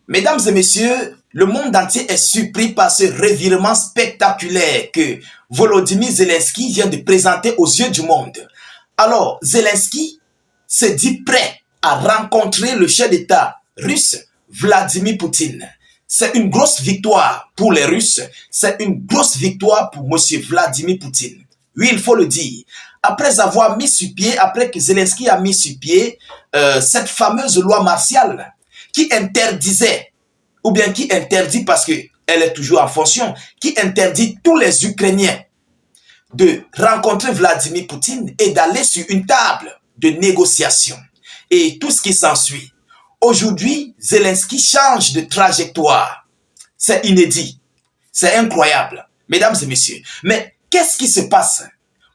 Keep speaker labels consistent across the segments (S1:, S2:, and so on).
S1: Mesdames et messieurs, le monde entier est surpris par ce revirement spectaculaire que Volodymyr Zelensky vient de présenter aux yeux du monde. Alors, Zelensky se dit prêt à rencontrer le chef d'État russe, Vladimir Poutine. C'est une grosse victoire pour les Russes, c'est une grosse victoire pour M. Vladimir Poutine. Oui, il faut le dire. Après avoir mis sur pied, après que Zelensky a mis sur pied cette fameuse loi martiale qui interdisait, ou bien qui interdit parce qu'elle est toujours en fonction, qui interdit tous les Ukrainiens de rencontrer Vladimir Poutine et d'aller sur une table de négociation et tout ce qui s'ensuit. Aujourd'hui, Zelensky change de trajectoire. C'est inédit. C'est incroyable, mesdames et messieurs. Mais qu'est-ce qui se passe?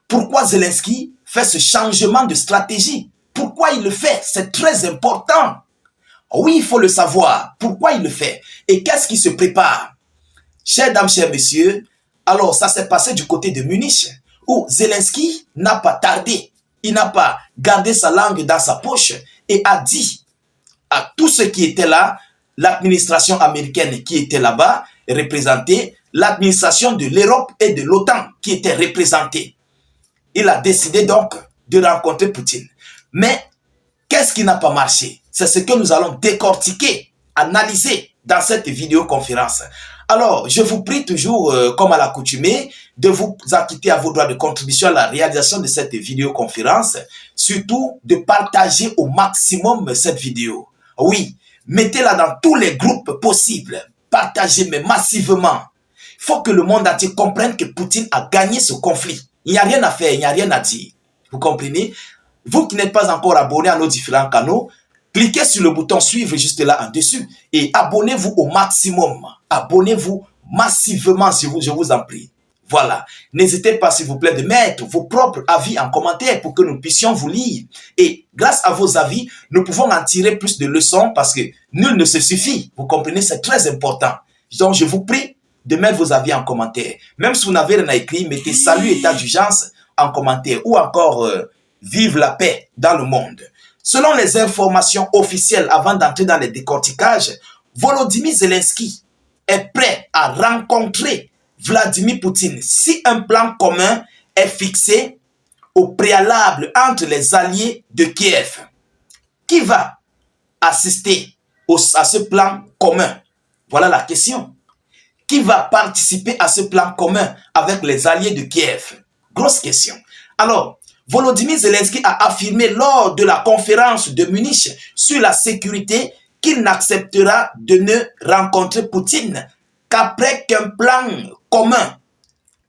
S1: Pourquoi Zelensky fait ce changement de stratégie? Pourquoi il le fait? C'est très important. Oui, il faut le savoir. Pourquoi il le fait? Et qu'est-ce qui se prépare? Chers dames, chers messieurs, alors ça s'est passé du côté de Munich, où Zelensky n'a pas tardé. Il n'a pas gardé sa langue dans sa poche et a dit à tous ceux qui étaient là, l'administration américaine qui était là-bas, représentée, l'administration de l'Europe et de l'OTAN qui était représentée. Il a décidé donc de rencontrer Poutine. Mais qu'est-ce qui n'a pas marché? C'est ce que nous allons décortiquer, analyser dans cette vidéoconférence. Alors, je vous prie toujours, comme à l'accoutumée, de vous acquitter à vos droits de contribution à la réalisation de cette vidéoconférence. Surtout, de partager au maximum cette vidéo. Oui, mettez-la dans tous les groupes possibles. Partagez, mais massivement. Il faut que le monde entier comprenne que Poutine a gagné ce conflit. Il n'y a rien à faire, il n'y a rien à dire. Vous comprenez? Vous qui n'êtes pas encore abonné à nos différents canaux, cliquez sur le bouton suivre juste là en dessus et abonnez-vous au maximum. Abonnez-vous massivement si je vous en prie. Voilà. N'hésitez pas s'il vous plaît de mettre vos propres avis en commentaire pour que nous puissions vous lire. Et grâce à vos avis, nous pouvons en tirer plus de leçons parce que nul ne se suffit. Vous comprenez, c'est très important. Donc je vous prie de mettre vos avis en commentaire. Même si vous n'avez rien à écrire, mettez salut état d'urgence en commentaire ou encore vive la paix dans le monde. Selon les informations officielles, avant d'entrer dans les décortiquages, Volodymyr Zelensky est prêt à rencontrer Vladimir Poutine si un plan commun est fixé au préalable entre les alliés de Kiev. Qui va assister à ce plan commun? Voilà la question. Qui va participer à ce plan commun avec les alliés de Kiev? Grosse question. Alors, Volodymyr Zelensky a affirmé lors de la conférence de Munich sur la sécurité qu'il n'acceptera de ne rencontrer Poutine qu'après qu'un plan commun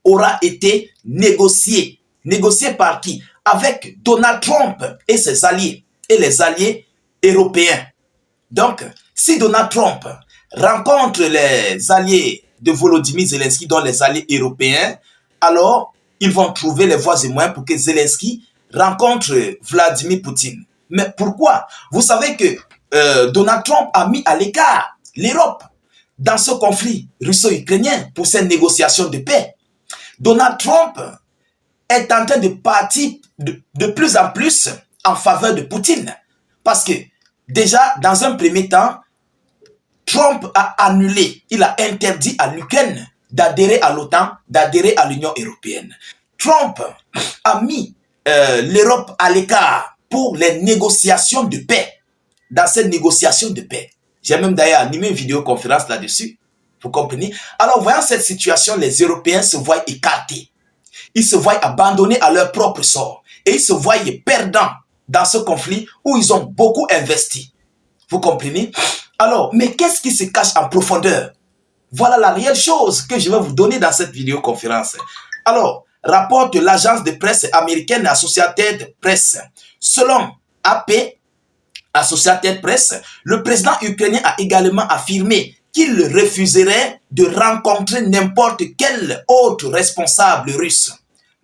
S1: aura été négocié. Négocié par qui? Avec Donald Trump et ses alliés, et les alliés européens. Donc, si Donald Trump rencontre les alliés de Volodymyr Zelensky, dont les alliés européens, alors ils vont trouver les voies et moyens pour que Zelensky rencontre Vladimir Poutine. Mais pourquoi? Vous savez que Donald Trump a mis à l'écart l'Europe dans ce conflit russo-ukrainien pour cette négociation de paix. Donald Trump est en train de partir de plus en plus en faveur de Poutine. Parce que déjà, dans un premier temps, Trump a annulé, il a interdit à l'Ukraine d'adhérer à l'OTAN, d'adhérer à l'Union européenne. Trump a mis l'Europe à l'écart pour les négociations de paix. Dans cette négociation de paix, j'ai même d'ailleurs animé une vidéoconférence là-dessus. Vous comprenez? Alors, voyant cette situation, les Européens se voient écartés. Ils se voient abandonnés à leur propre sort. Et ils se voient perdants dans ce conflit où ils ont beaucoup investi. Vous comprenez? Alors, mais qu'est-ce qui se cache en profondeur? Voilà la réelle chose que je vais vous donner dans cette vidéoconférence. Alors, rapporte l'agence de presse américaine Associated Press. Selon AP, Associated Press, le président ukrainien a également affirmé qu'il refuserait de rencontrer n'importe quel autre responsable russe.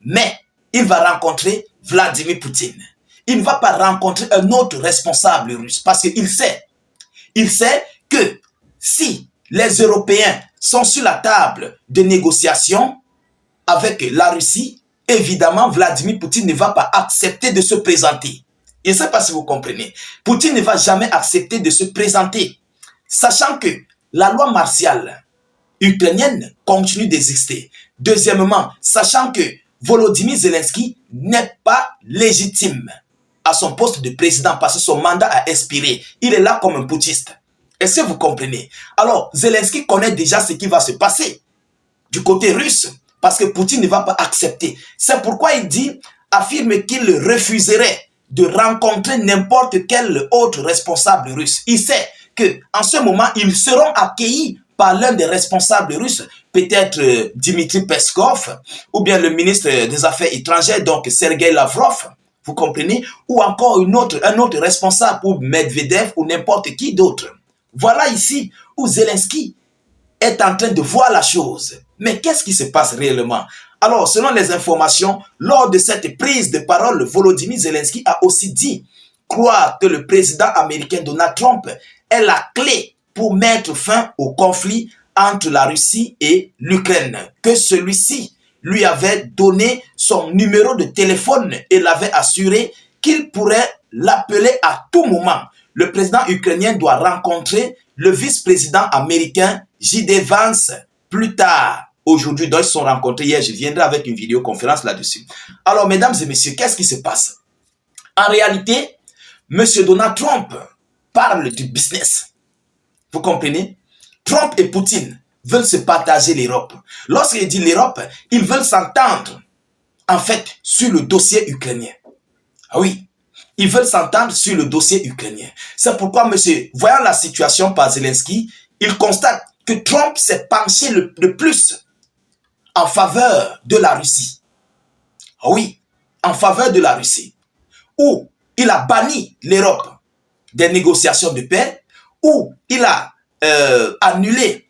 S1: Mais il va rencontrer Vladimir Poutine. Il ne va pas rencontrer un autre responsable russe parce qu'il sait que si les Européens sont sur la table de négociation avec la Russie, évidemment, Vladimir Poutine ne va pas accepter de se présenter. Je ne sais pas si vous comprenez. Poutine ne va jamais accepter de se présenter. sachant que la loi martiale ukrainienne continue d'exister. Deuxièmement, sachant que Volodymyr Zelensky n'est pas légitime à son poste de président parce que son mandat a expiré. Il est là comme un putschiste. Est-ce que vous comprenez? Alors, Zelensky connaît déjà ce qui va se passer du côté russe parce que Poutine ne va pas accepter. C'est pourquoi il dit, affirme qu'il refuserait de rencontrer n'importe quel autre responsable russe. Il sait qu'en ce moment, ils seront accueillis par l'un des responsables russes, peut-être Dmitri Peskov, ou bien le ministre des Affaires étrangères, donc Sergei Lavrov, vous comprenez, ou encore un autre responsable, ou Medvedev, ou n'importe qui d'autre. Voilà ici où Zelensky est en train de voir la chose. Mais qu'est-ce qui se passe réellement? Alors, selon les informations, lors de cette prise de parole, Volodymyr Zelensky a aussi dit croire que le président américain Donald Trump est la clé pour mettre fin au conflit entre la Russie et l'Ukraine, que celui-ci lui avait donné son numéro de téléphone et l'avait assuré qu'il pourrait l'appeler à tout moment. Le président ukrainien doit rencontrer le vice-président américain J.D. Vance plus tard. Aujourd'hui, donc ils se sont rencontrés hier, je viendrai avec une vidéoconférence là-dessus. Alors, mesdames et messieurs, qu'est-ce qui se passe? En réalité, M. Donald Trump parle du business. Vous comprenez? Trump et Poutine veulent se partager l'Europe. Lorsqu'il dit l'Europe, ils veulent s'entendre, en fait, sur le dossier ukrainien. Ah oui, ils veulent s'entendre sur le dossier ukrainien. C'est pourquoi, monsieur, voyant la situation par Zelensky, il constate que Trump s'est penché le plus en faveur de la Russie. Ah oui, en faveur de la Russie. Où il a banni l'Europe des négociations de paix, où il a annulé,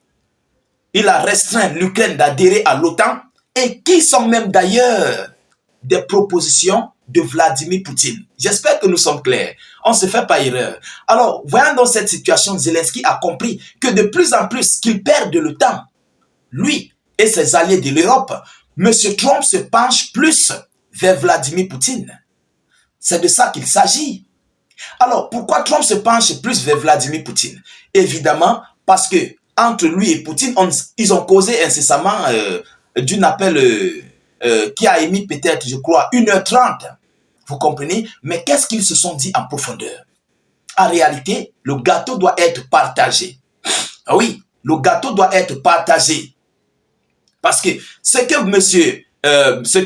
S1: il a restreint l'Ukraine d'adhérer à l'OTAN, et qui sont même d'ailleurs des propositions de Vladimir Poutine. J'espère que nous sommes clairs. On ne se fait pas erreur. Alors, voyant dans cette situation, Zelensky a compris que de plus en plus qu'il perd le temps, lui et ses alliés de l'Europe, M. Trump se penche plus vers Vladimir Poutine. C'est de ça qu'il s'agit. Alors, pourquoi Trump se penche plus vers Vladimir Poutine? Évidemment, parce que entre lui et Poutine, ils ont causé incessamment d'un appel qui a émis peut-être, je crois, 1h30. Vous comprenez? Mais qu'est-ce qu'ils se sont dit en profondeur? En réalité, le gâteau doit être partagé. Ah oui, le gâteau doit être partagé. Parce que ce que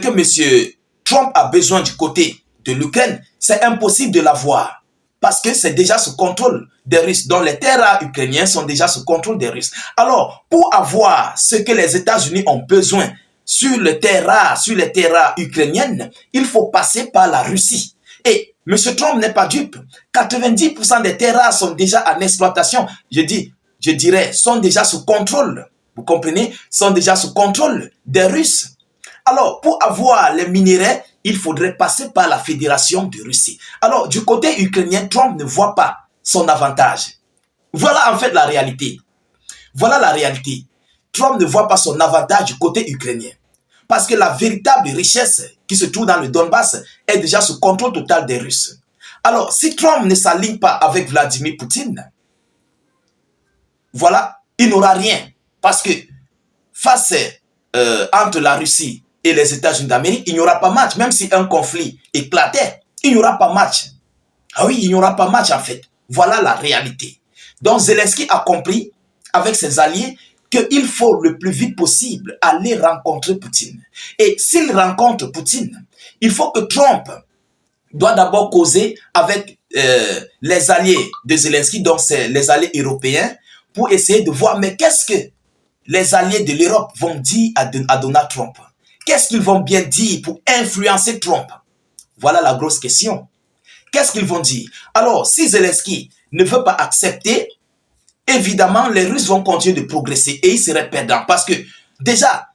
S1: monsieur Trump a besoin du côté de l'Ukraine, c'est impossible de l'avoir. Parce que c'est déjà sous contrôle des Russes, dont les terres rares ukrainiens sont déjà sous contrôle des Russes. Alors, pour avoir ce que les États-Unis ont besoin sur les terres rares ukrainiennes, il faut passer par la Russie. Et M. Trump n'est pas dupe. 90% des terres rares sont déjà en exploitation. Je dirais, sont déjà sous contrôle. Vous comprenez? Sont déjà sous contrôle des Russes. Alors, pour avoir les minéraux, il faudrait passer par la Fédération de Russie. Alors, du côté ukrainien, Trump ne voit pas son avantage. Voilà en fait la réalité. Voilà la réalité. Trump ne voit pas son avantage du côté ukrainien. Parce que la véritable richesse qui se trouve dans le Donbass est déjà sous contrôle total des Russes. Alors, si Trump ne s'aligne pas avec Vladimir Poutine, voilà, il n'aura rien. Parce que face entre la Russie et les États-Unis d'Amérique, il n'y aura pas match. Même si un conflit éclatait, il n'y aura pas match. Ah oui, il n'y aura pas match en fait. Voilà la réalité. Donc Zelensky a compris avec ses alliés qu'il faut le plus vite possible aller rencontrer Poutine. Et s'il rencontre Poutine, il faut que Trump doit d'abord causer avec les alliés de Zelensky, donc c'est les alliés européens, pour essayer de voir, mais qu'est-ce que les alliés de l'Europe vont dire à Donald Trump? Qu'est-ce qu'ils vont bien dire pour influencer Trump? Voilà la grosse question. Qu'est-ce qu'ils vont dire? Alors, si Zelensky ne veut pas accepter, évidemment, les Russes vont continuer de progresser et ils seraient perdants. Parce que, déjà,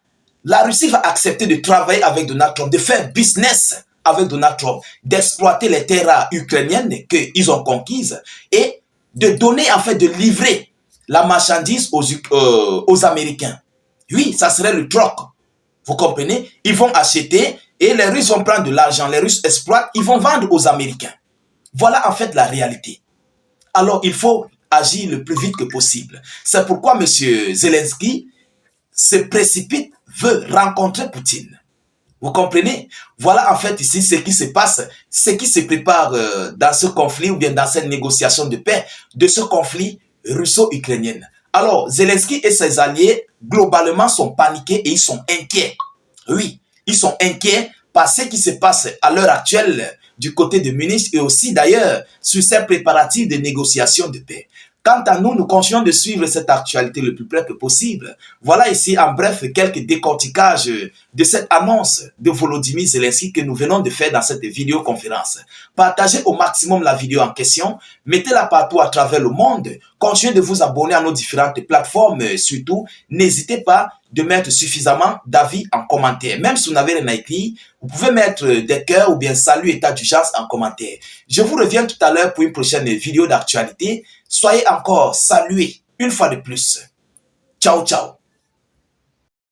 S1: la Russie va accepter de travailler avec Donald Trump, de faire business avec Donald Trump, d'exploiter les terres ukrainiennes qu'ils ont conquises et de donner, en fait, de livrer la marchandise aux Américains. Oui, ça serait le troc. Vous comprenez? Ils vont acheter et les Russes vont prendre de l'argent. Les Russes exploitent, ils vont vendre aux Américains. Voilà en fait la réalité. Alors il faut agir le plus vite que possible. C'est pourquoi M. Zelensky se précipite, veut rencontrer Poutine. Vous comprenez? Voilà en fait ici ce qui se passe, ce qui se prépare dans ce conflit ou bien dans cette négociation de paix, de ce conflit russo-ukrainien. Alors, Zelensky et ses alliés, globalement, sont paniqués et ils sont inquiets. Oui, ils sont inquiets par ce qui se passe à l'heure actuelle du côté de Munich et aussi d'ailleurs sur ces préparatifs de négociation de paix. Quant à nous, nous continuons de suivre cette actualité le plus près que possible. Voilà ici en bref quelques décortiquages de cette annonce de Volodymyr Zelensky que nous venons de faire dans cette vidéoconférence. Partagez au maximum la vidéo en question, mettez-la partout à travers le monde, continuez de vous abonner à nos différentes plateformes, surtout n'hésitez pas de mettre suffisamment d'avis en commentaire. Même si vous n'avez rien à écrire, vous pouvez mettre des cœurs ou bien salut état d'urgence en commentaire. Je vous reviens tout à l'heure pour une prochaine vidéo d'actualité. Soyez encore salués une fois de plus. Ciao, ciao.